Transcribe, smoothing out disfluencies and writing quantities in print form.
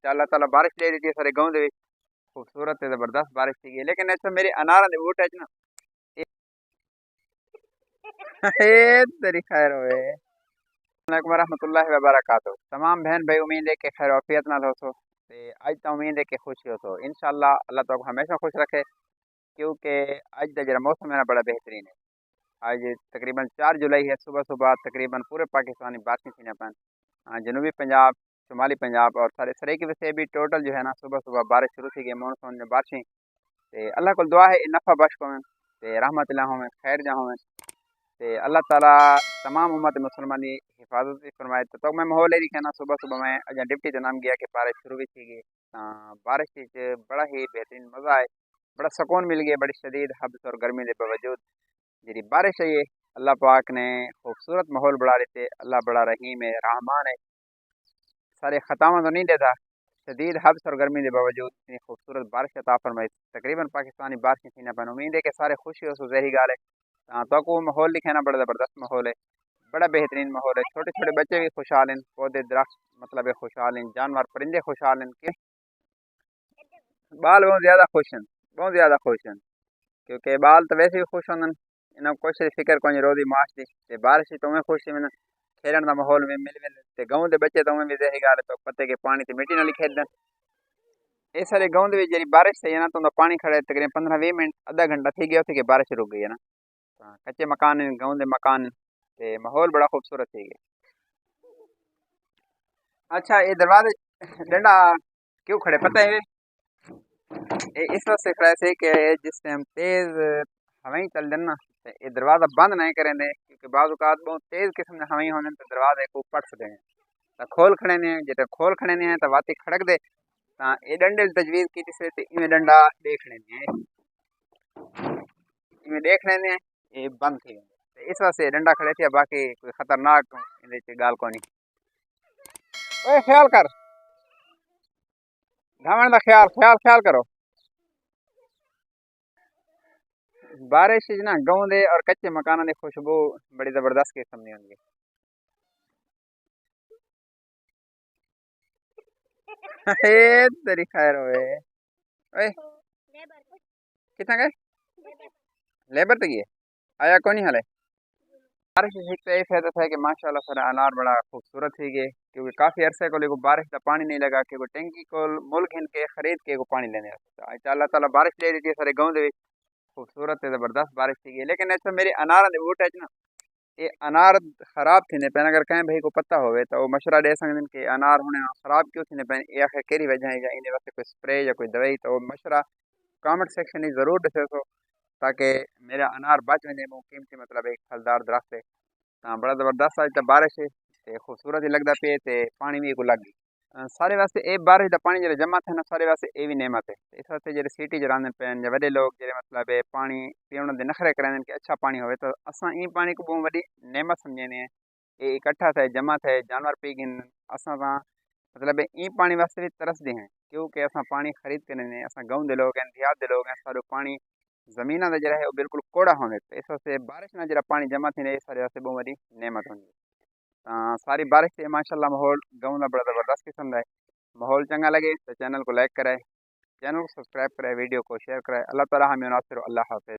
اللہ تعالیٰ بارش دے دیتی ہے سارے گاؤں دے وچ خوبصورت تے زبردست بارش تھی گئی لیکن ایسا میری اناراں دے بوٹے چ نا اے تیری خیر ہوئے السلام علیکم ورحمۃ اللہ وبرکاتہ تمام بہن بھائی امید ہے کہ خیر و عافیت نال ہو سو تے اج تا امید ہے کہ خوشی ہو سو انشاءاللہ اللہ تعالیٰ کو ہمیشہ خوش رکھے کیونکہ اج دا جڑا موسم ہے نا بڑا بہترین ہے آج تقریباً 4 جولائی ہے صبح صبح تقریباً پورے پاکستانی بارشیں تھیں پن جنوبی پنجاب شمالی پنجاب اور سارے سرے کی وجہ سے بھی ٹوٹل جو ہے نا صبح صبح بارش شروع تھی گئی مانسون میں بارشیں تے اللہ کو دعا ہے نفع بخش کو تے رحمت اللہ ہوں خیر جہاں ہوں تے اللہ تعالیٰ تمام امت مسلمانی حفاظت بھی فرمائے تو میں ماحول ہی کہنا صبح صبح میں اجا ڈپٹی کا نام گیا کہ بارش شروع بھی تھی گئی بارش بڑا ہی بہترین مزہ آئے بڑا سکون مل گیا بڑی شدید حبس اور گرمی کے باوجود جی بارش ہے یہ اللہ پاک نے خوبصورت ماحول بڑھا دیتے اللہ بڑا رحیم ہے رحمان ہے سارے خطاواں تو نہیں دیتا شدید حبس اور گرمی کے باوجود اتنی خوبصورت بارش عطا فرمائی تقریباً پاکستانی بارشیں تھیں پن امید ہے کہ سارے خوشی ہو سو ظاہری گال ہے تو کو ماحول لکھنا بڑا زبردست ماحول ہے بڑا بہترین ماحول ہے چھوٹے چھوٹے بچے بھی خوشحال ہیں پودے درخت مطلب ہے خوشحال ہیں جانور پرندے خوشحال ہیں کہ بال بہت زیادہ خوش ہیں بہت زیادہ خوش ہیں کیونکہ بال تو ویسے بھی خوش ہوندن انہاں کچھ فکر کو روزی معاش دی تے بارش تو میں خوش میں کھیلن دا ماحول میں مل تے گاؤں دے بچے تو میں بھی ظاہر گال تو پتے کے پانی تے مٹی نال کھیلدن اس سارے گاؤں دے وچ جڑی بارش تھی نا تو پانی کھڑے تقریباً 15-20 منٹ آدھا گھنٹہ تھی گیا کہ بارش رک گئی ہے نا کچے مکان ہیں گاؤں دے مکان تے ماحول بڑا خوبصورت تھی گیا اچھا یہ دروازے ڈنڈا کیوں کھڑے پتہ ہے اس وقت سے کھڑے سے کہ جس ٹائم تیز ہوائیں چل دن نا یہ دروازہ بند نہیں کریں دے کیونکہ بعض اوقات بہت تیز قسم کے ہوائیں ہونے تو دروازے کو پٹ سکتے ہیں تو کھول کھڑے نے جتے کھول کھڑے نے تو واتی کھڑک دے تو یہ ڈنڈے تجویز کی سے تو ڈنڈا دیکھ لینے دیکھ لینے یہ بند تھی اس واسطے ڈنڈا کھڑے تھے باقی کوئی خطرناک گال کو نہیں اوے خیال کر دھاون دا خیال کرو بارش نا گاؤں دے اور کچے مکانوں دی خوشبو بڑی زبردست قسم دی ہوندی ہے تیری خیر ہوئے اوے کتنا گئے لیبر تک ہے آیا کون حال ہے بارش ایک تو یہ فائدہ تھا کہ ماشاءاللہ سارا انار بڑا خوبصورت تھی گئے کیونکہ کافی عرصے کو بارش کا پانی نہیں لگا کہ ٹینکی کو ملک ان کے خرید کے پانی لینے اللہ تعالیٰ بارش لے دیتی ہے سارے گاؤں دے خوبصورت زبردست بارش تھی گئی لیکن ایسا میری انار دے بوٹے نا یہ انار خراب تھے پہن اگر کہیں بھائی کو پتہ ہوئے تو وہ مشورہ دے سکتے ہیں کہ انار ہونے خراب کیوں تھے پہن یہ آخر کہڑی وجہ ہے یا ان واسطے کوئی سپرے یا کوئی دوائی تو وہ مشورہ کامنٹ سیکشن میں ضرور دسے سو تاکہ میرا انار بچ وجے وہ قیمتی مطلب ایک پھلدار درخت ہے بڑا زبردست آج بارش ہے خوبصورت ہی لگتا پے تے پانی بھی لگ گئی سارے واسطے اے بارش دا پانی جڑا جمع تھا نا سارے واسطے اے بھی نعمت ہے اس واسطے جڑے سٹی جراندے پین یا وڈے لوگ جڑے مطلب پانی پیون دے نخرے کرندے کہ اچھا پانی ہوئے تو اساں این پانی کو بہت بڑی نعمت سمجھنے ہیں اے اکٹھا تھے جمع تھے جانور پی گن اساں تا مطلب این پانی واسطے بھی ترس دے ہیں کیونکہ اساں پانی خرید کے نہیں اساں گاؤں دے لوگ ہیں دیہات دے لوگ ہیں سارے پانی زمیناں دا جڑا ہے وہ بالکل کوڑا ہوندے اس واسطے بارش نہ جڑا پانی جمع تھی نے سارے واسطے بہت بڑی نعمت ہوندی ساری بارش سے ماشاءاللہ ماحول گاؤں دا بڑا زبردست قسم دا ہے ماحول چنگا لگے تو چینل کو لائک کرے چینل کو سبسکرائب کرے ویڈیو کو شیئر کرے اللہ تعالیٰ ہمیں ناصر اللہ حافظ